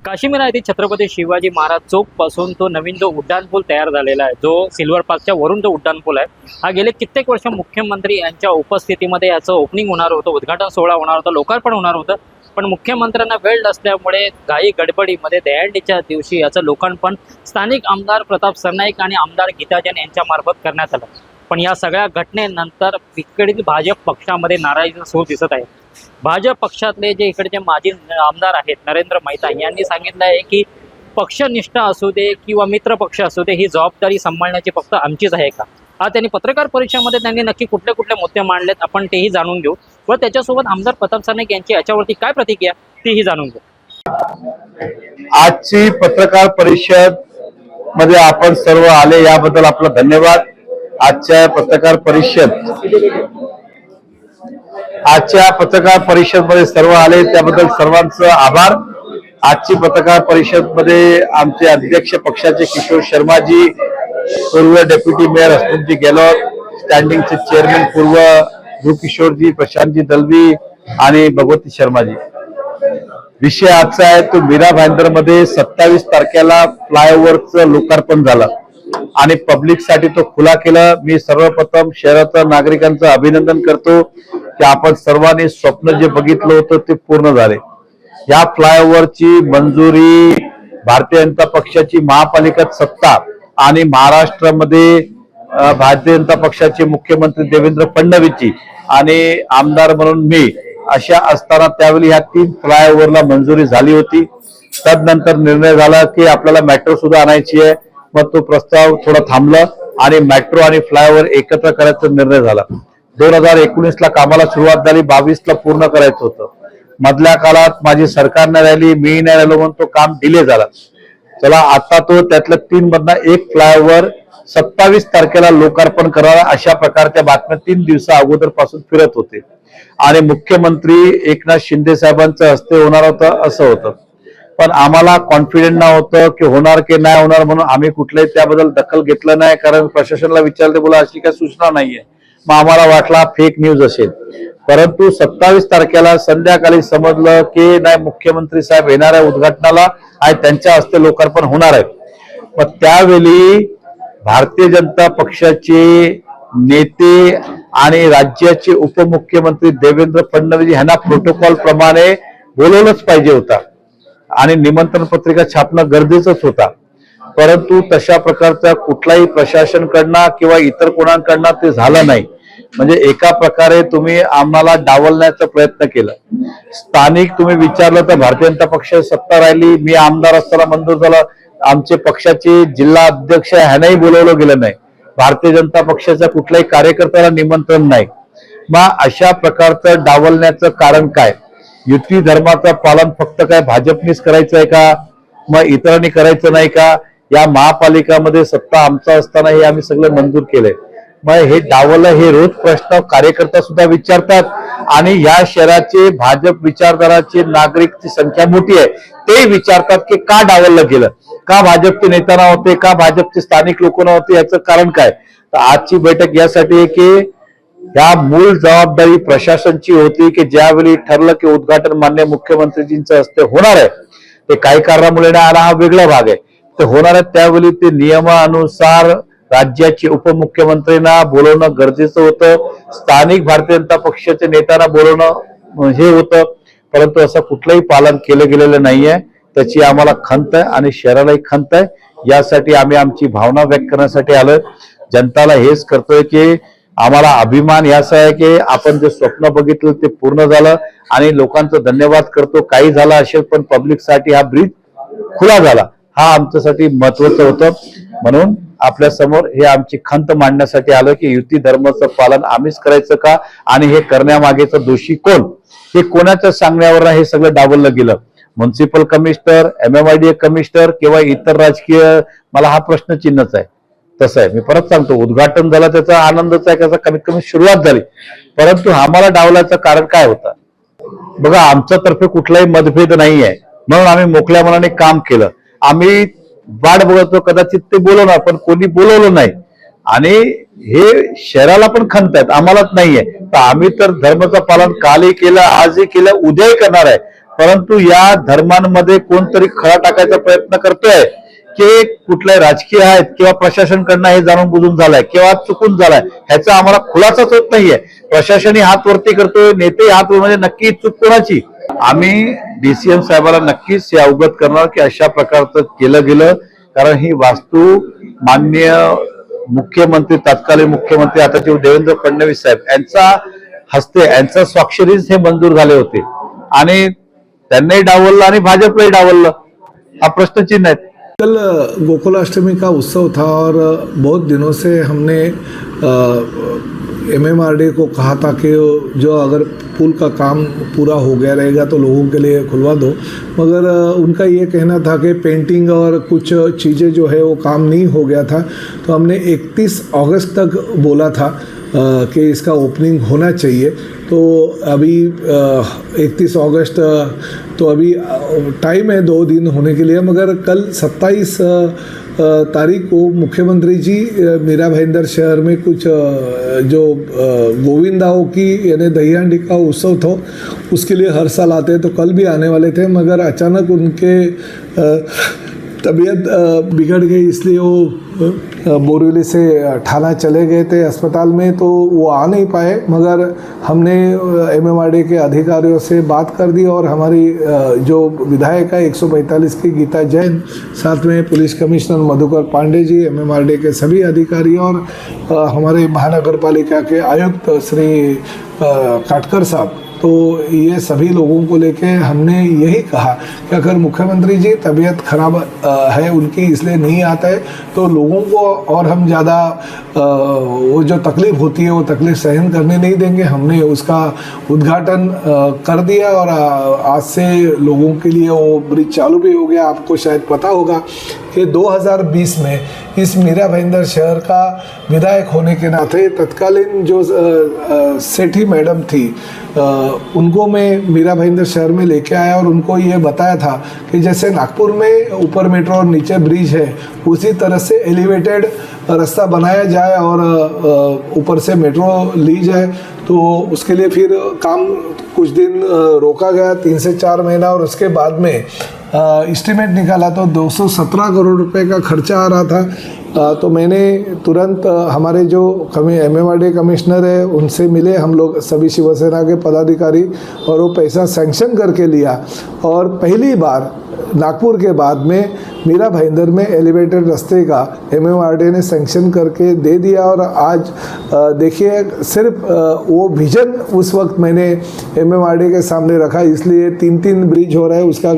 काश्मीर येथे छत्रपती शिवाजी महाराज चौक पासून तो नवीन जो उड्डाणपूल तयार झालेला आहे, जो सिल्वर पार्कच्या वरून तो उड्डाणपूल आहे, हा गेले कित्येक वर्ष मुख्यमंत्री यांच्या उपस्थितीमध्ये याचं ओपनिंग होणार होतं, उद्घाटन सोहळा होणार होता, लोकार्पण होणार होतं. पण मुख्यमंत्र्यांना वेळ नसल्यामुळे घाई गडबडीमध्ये दहीहंडीच्या दिवशी याचं लोकार्पण स्थानिक आमदार प्रताप सरनाईक आणि आमदार गीता जैन यांच्या मार्फत करण्यात आलं. पण या सगळ्या घटनेनंतर इकडील भाजप पक्षामध्ये नाराजीचा सूर दिसत आहे. भाजप पक्षातले जे इकडचे माजी आमदार आहेत नरेंद्र मेहता यांनी सांगितलं आहे की पक्षनिष्ठ असू दे किंवा मित्र पक्ष असू दे, ही जबाबदारी सांभाळण्याची फक्त आमचीच आहे का? आज त्यांनी पत्रकार परिषदेमध्ये त्यांनी नक्की कुठले कुठले मुद्दे मांडलेत आपण तेही जाणून घेऊ व त्याच्यासोबत आमदार प्रताप सरनाईक यांची याच्यावरती काय प्रतिक्रिया तीही जाणून घेऊ. आजची पत्रकार परिषद मध्ये आपण सर्व आले याबद्दल आपला धन्यवाद. आजच्या पत्रकार परिषद मध्ये सर्व आले त्याबद्दल सर्वांचं आभार. आजची पत्रकार परिषद मध्ये आमचे अध्यक्ष पक्षाचे किशोर शर्माजी, पूर्व डेप्युटी मेयर हसमुखजी गेहलोत, स्टँडिंगचे चेअरमॅन पूर्व ध्रुवकिशोरजी, प्रशांतजी दलवी आणि भगवती शर्माजी. विषय आजचा आहे तो मीरा भाईंदर मध्ये 27 तारखेला फ्लायओव्हरचं लोकार्पण झालं आणि पब्लिक साठी तो खुला केला. मी सर्वप्रथम शहराच्या नागरिकांचं अभिनंदन करतो की आपण सर्वांनी स्वप्न जे बघितलं होतं ते पूर्ण झाले. या फ्लायओव्हरची मंजुरी भारतीय जनता पक्षाची महापालिकेत सत्ता आणि महाराष्ट्रामध्ये भारतीय जनता पक्षाचे मुख्यमंत्री देवेंद्र फडणवीसजी आणि आमदार म्हणून मी अशा असताना त्यावेळी ह्या 3 फ्लायओव्हरला मंजुरी झाली होती. तदनंतर निर्णय झाला की आपल्याला मेट्रो सुद्धा आणायची आहे. मग तो प्रस्ताव थोडा थांबला आणि मेट्रो आणि फ्लायओव्हर एकत्र करायचा निर्णय झाला. 2019ला कामाला सुरुवात झाली, 22ला पूर्ण करायचं होतं. मधल्या काळात माझी सरकार नाही राहिली, मी नाही राहिलो म्हणून तो काम डिले झाला. चला आता तो त्यातल्या 3 मधला एक फ्लायओव्हर 27 तारखेला लोकार्पण करावा अशा प्रकारच्या बातम्या 3 दिवसा अगोदर पासून फिरत होते आणि मुख्यमंत्री एकनाथ शिंदे साहेबांच्या हस्ते होणार होतं असं होतं. पण आम्हाला कॉन्फिडंट नव्हतं की होणार की नाही होणार म्हणून आम्ही कुठल्याही त्याबद्दल दखल घेतलं नाही. कारण प्रशासनाला विचारले बोला अशी काही सूचना नाहीये. मग आम्हाला वाटला फेक न्यूज असेल. परंतु 27 तारखेला संध्याकाळी समजलं की नाही, मुख्यमंत्री साहेब येणार आहे उद्घाटनाला आणि त्यांच्या हस्ते लोकार्पण होणार आहे. मग त्यावेळी भारतीय जनता पक्षाचे नेते आणि राज्याचे उपमुख्यमंत्री देवेंद्र फडणवीस यांना प्रोटोकॉल प्रमाणे बोलवलंच पाहिजे होता आणि निमंत्रण पत्रिका छापणं गरजेचंच होता. परंतु तशा प्रकारचा कुठलाही प्रशासनकडनं किंवा इतर कोणाकडनं ते झालं नाही. म्हणजे एका प्रकारे तुम्ही आम्हाला डावलण्याचा प्रयत्न केला. स्थानिक तुम्ही विचारलं तर भारतीय जनता पक्ष सत्ता राहिली, मी आमदार असताना मंजूर झाला. आमचे पक्षाचे जिल्हा अध्यक्ष ह्यांनाही बोलवलं गेलं नाही. भारतीय जनता पक्षाच्या कुठल्याही कार्यकर्त्याला निमंत्रण नाही. मग अशा प्रकारचं डावलण्याचं कारण काय? युती धर्माचं पालन फक्त काय भाजपनीच करायचं आहे का? मग इतरांनी करायचं नाही का? या महापालिकामध्ये सत्ता आमचा असताना हे आम्ही सगळं मंजूर केलंय. मग हे डावलं, हे रोज प्रश्न कार्यकर्ता सुद्धा विचारतात आणि या शहराचे भाजप विचारधाराचे नागरिकची संख्या मोठी आहे. ते विचारतात की का डावललं गेलं, का भाजपचे नेता नव्हते, का भाजपचे स्थानिक लोक नव्हते, याचं कारण काय? तर आजची बैठक यासाठी आहे की या मूळ जबाबदारी प्रशासनची होती की ज्यावेळी ठरलं की उद्घाटन मान्य मुख्यमंत्रीजींच्या हस्ते होणार आहे, ते काही कारणामुळे नाही आला, हा वेगळा भाग आहे. ते होणार आहे त्यावेळी ते नियमानुसार राज्याचे उपमुख्यमंत्र्यांना बोलवणं गरजेचं होतं. स्थानिक भारतीय जनता पक्षाच्या नेत्यांना बोलवणं हे होतं. परंतु असं कुठलंही पालन केलं गेलेलं नाहीये. त्याची आम्हाला खंत आहे आणि शहरालाही खंत आहे. यासाठी आम्ही आमची भावना व्यक्त करण्यासाठी आलोय. जनताला हेच करतोय की आम्हाला अभिमान याचा आहे की आपण जे स्वप्न बघितलं ते पूर्ण झालं आणि लोकांचं धन्यवाद करतो. काही झालं असेल पण पब्लिकसाठी हा ब्रिज खुला झाला, हा आमच्यासाठी महत्वाचं होतं. म्हणून आपल्या समोर हे आमची खंत मांडण्यासाठी आलं की युती धर्माचं पालन आम्हीच करायचं का आणि हे करण्यामागेचा दोषी कोण, हे कोणाच्या सांगण्यावर हे सगळं डावललं गेलं? म्युन्सिपल कमिशनर, MMIDA कमिशनर किंवा इतर राजकीय, मला हा प्रश्न चिन्हच आहे. तसं आहे, मी परत सांगतो, उद्घाटन झालं त्याचा आनंदच आहे, त्याचा कमीत कमी सुरुवात झाली. परंतु आम्हाला डावलायचं कारण काय होतं? बघा, आमच्या तर्फे कुठलाही मतभेद नाही आहे म्हणून आम्ही मोकळ्या मनाने काम केलं. आम्ही वाट बघतो कदाचित ते बोलवणार, पण कोणी बोलवलं नाही आणि हे शहराला पण खंत आहेत, आम्हालाच नाहीये. तर आम्ही तर धर्माचं पालन कालही केलं, आजही केलं, उद्याही करणार आहे. परंतु या धर्मांमध्ये कोणतरी खडा टाकायचा प्रयत्न करतोय की कुठले राजकीय आहेत किंवा प्रशासनकडनं हे जाणून बुजून झालंय किंवा चुकून झालाय ह्याचा आम्हाला खुलासाच होत नाहीये. प्रशासनही हात वरती करतोय, नेते हात म्हणजे नक्की चूक कोणाची. आम्ही DCM साहेबाला नक्कीच हे अवगत करणार की अशा प्रकारचं केलं गेलं, कारण ही वास्तू माननीय मुख्यमंत्री, तत्कालीन मुख्यमंत्री आताचे देवेंद्र फडणवीस साहेब यांचा हस्ते, यांच्या स्वाक्षरीच हे मंजूर झाले होते आणि त्यांनाही डावललं आणि भाजपलाही डावललं. हा प्रश्नचिन्ह आहे. कल गोकुलाष्टमी का उत्सव था और बहुत दिनों से हमने MMRD को कहा था कि जो अगर पुल का काम पूरा हो गया रहेगा तो लोगों के लिए खुलवा दो, मगर उनका ये कहना था कि पेंटिंग और कुछ चीज़ें जो है वो काम नहीं हो गया था, तो हमने 31 अगस्त तक बोला था कि इसका ओपनिंग होना चाहिए. तो अभी 31 अगस्त तो अभी टाइम है 2 दिन होने के लिए, मगर कल 27 तारीख को मुख्यमंत्री जी मीरा भाईंदर शहर में कुछ जो गोविंदाओं की यानी दही हांडी का उत्सव था उसके लिए हर साल आते हैं, तो कल भी आने वाले थे, मगर अचानक उनके तबीयत बिगड़ गई, इसलिए वो बोरीवली से ठाणा चले गए थे अस्पताल में, तो वो आ नहीं पाए. मगर हमने MMRD के अधिकारियों से बात कर दी और हमारी जो विधायक है 145 की गीता जैन, साथ में police commissioner Madhukar Pandey ji, MMRD के सभी अधिकारी और हमारे महानगर पालिका के आयुक्त श्री काटकर साहब, तो ये सभी लोगों को लेके हमने यही कहा कि अगर मुख्यमंत्री जी तबीयत खराब है उनकी, इसलिए नहीं आता है, तो लोगों को और हम ज़्यादा वो जो तकलीफ़ होती है वो तकलीफ़ सहन करने नहीं देंगे. हमने उसका उद्घाटन कर दिया और आज से लोगों के लिए वो ब्रिज चालू भी हो गया. आपको शायद पता होगा कि 2020 में इस मीरा भाईंदर शहर का विधायक होने के नाते तत्कालीन जो सेठी मैडम थी उनको मैं मीरा भाईंदर शहर में लेके आया और उनको ये बताया था कि जैसे नागपुर में ऊपर मेट्रो और नीचे ब्रिज है, उसी तरह से एलिवेटेड रास्ता बनाया जाए और ऊपर से मेट्रो ली जाए. तो उसके लिए फिर काम कुछ दिन रोका गया, 3 से 4 महीना, और उसके बाद में एस्टिमेट निकाला तो 217 करोड़ रुपए का खर्चा आ रहा था. तो मैंने तुरंत हमारे जो MMRD कमिश्नर है उनसे मिले हम लोग सभी शिवसेना के पदाधिकारी, और वो पैसा सैंक्शन करके लिया और पहली बार नागपुर के बाद में मीरा भाईंदर में एलिवेटेड रास्ते का MMRD ने सैंक्शन करके दे दिया. और आज देखिए सिर्फ वो विजन उस वक्त मैंने MMRD के सामने रखा, इसलिए 3 ब्रिज हो रहा है. उसका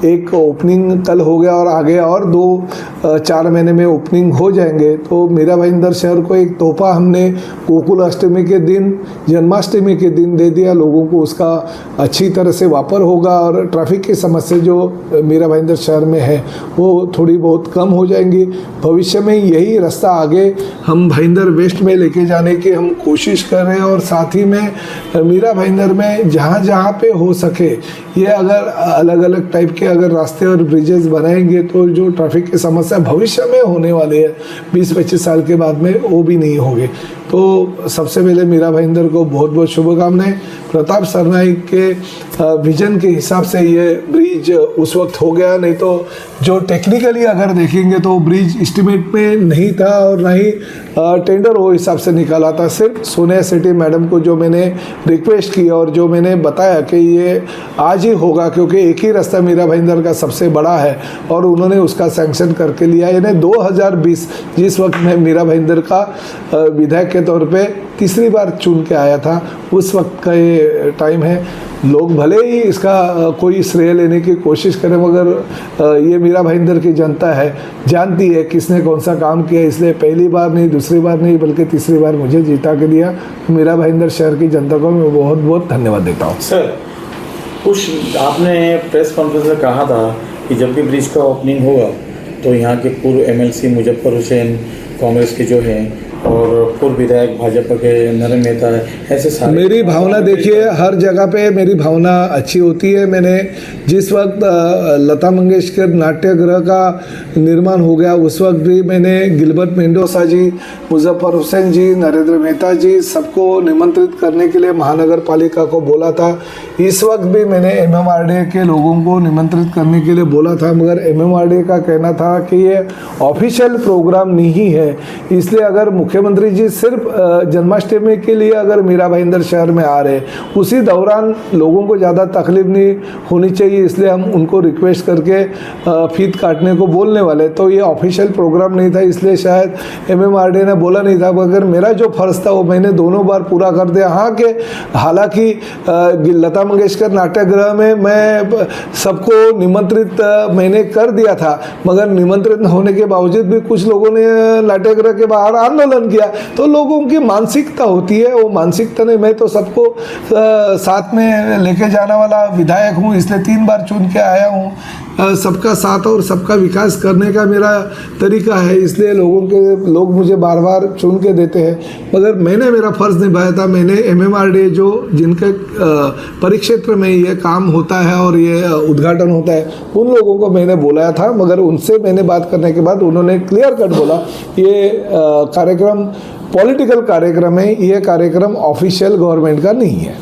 एक ओपनिंग कल हो गया और आगे और 2-4 महीने में ओपनिंग हो जाएंगे. तो मीरा भाईंदर शहर को एक तोहफा हमने गोकुल अष्टमी के दिन, जन्माष्टमी के दिन दे दिया. लोगों को उसका अच्छी तरह से वापर होगा और ट्रैफिक की समस्या जो मीरा भाईंदर शहर में है वो थोड़ी बहुत कम हो जाएंगी. भविष्य में यही रास्ता आगे हम भाईंदर वेस्ट में लेके जाने की हम कोशिश कर रहे हैं, और साथ ही में मीरा भाईंदर में जहाँ जहाँ पे हो सके ये अगर अलग अलग टाइप के अगर रास्ते और ब्रिजेस बनाएंगे तो जो ट्रैफिक की समस्या भविष्य में होने वाली है 20-25 साल के बाद में वो भी नहीं होगी. तो सबसे पहले मीरा भाईंदर को बहुत बहुत शुभकामनाएं. प्रताप सरनाईक के विजन के हिसाब से ये ब्रिज उस वक्त हो गया, नहीं तो जो टेक्निकली अगर देखेंगे तो ब्रिज एस्टिमेट में नहीं था और ना ही टेंडर वो हिसाब से निकाला था. सिर्फ सोनिया सेठी मैडम को जो मैंने रिक्वेस्ट की और जो मैंने बताया कि ये आज ही होगा, क्योंकि एक ही रास्ता मीरा भाईंदर का सबसे बड़ा है और उन्होंने उसका सैंक्शन करके लिया. यानी 2020 जिस वक्त मैं मीरा भाईंदर का विधायक के तौर पे तीसरी बार चुन के आया था, उस वक्त का ये टाइम है. लोग भले ही इसका कोई श्रेय लेने की कोशिश करें, मगर ये मीरा भाईंदर की जनता है, जानती है किसने कौन सा काम किया. इसलिए पहली बार नहीं, दूसरी बार नहीं, बल्कि तीसरी बार मुझे जीता के दिया. मीरा भाईंदर शहर की जनता को मैं बहुत बहुत धन्यवाद देता हूँ. सर, कुछ आपने प्रेस कॉन्फ्रेंस में कहा था कि जब भी ब्रिज का ओपनिंग होगा तो यहाँ के पूर्व MLC मुजफ्फर हुसैन कांग्रेस के जो हैं और पूर्व विधायक भाजपा के नरेंद्र मेहता है, ऐसे सारे मेरी भावना देखिए, हर जगह पे मेरी भावना अच्छी होती है। मैंने जिस वक्त लता मंगेशकर नाट्यगृह का निर्माण हो गया उस वक्त भी मैंने गिलबर्ट मेंडोसा जी, मुजफ्फर हुसैन जी, नरेंद्र मेहता जी सबको निमंत्रित करने के लिए महानगर पालिका को बोला था। इस वक्त भी मैंने MMRDA के लोगों को निमंत्रित करने के लिए बोला था, मगर MMRDA का कहना था कि ये ऑफिशियल प्रोग्राम नहीं है। इसलिए अगर मुख्यमंत्री जी सिर्फ जन्माष्टमी के लिए अगर मीरा भाईंदर शहर में आ रहे, उसी दौरान लोगों को ज़्यादा तकलीफ नहीं होनी चाहिए, इसलिए हम उनको रिक्वेस्ट करके फीत काटने को बोलने वाले। तो ये ऑफिशियल प्रोग्राम नहीं था, इसलिए शायद MMRDA ने बोला नहीं था, मगर मेरा जो फ़र्ज़ था वो मैंने दोनों बार पूरा कर दिया। हाँ कि हालांकि लता मंगेशकर नाट्यगृह में मैं सबको निमंत्रित मैंने कर दिया था, मगर निमंत्रित होने के बावजूद भी कुछ लोगों ने नाट्यगृह के बाहर आंदोलन किया। तो लोगों की मानसिकता होती है, वो मानसिकता नहीं। मैं तो सबको साथ में लेके जाने वाला विधायक हूँ, इसलिए 3 बार चुन के आया हूँ। सबका साथ और सबका विकास करने का मेरा तरीका है, इसलिए लोग मुझे बार बार चुन के देते हैं। मगर मैंने मेरा फ़र्ज़ निभाया था। मैंने MMRDA जो जिनके परिक्षेत्र में ये काम होता है और ये उद्घाटन होता है, उन लोगों को मैंने बुलाया था, मगर उनसे मैंने बात करने के बाद उन्होंने क्लियर कट बोला ये कार्यक्रम पॉलिटिकल कार्यक्रम है, ये कार्यक्रम ऑफिशियल गवर्नमेंट का नहीं है।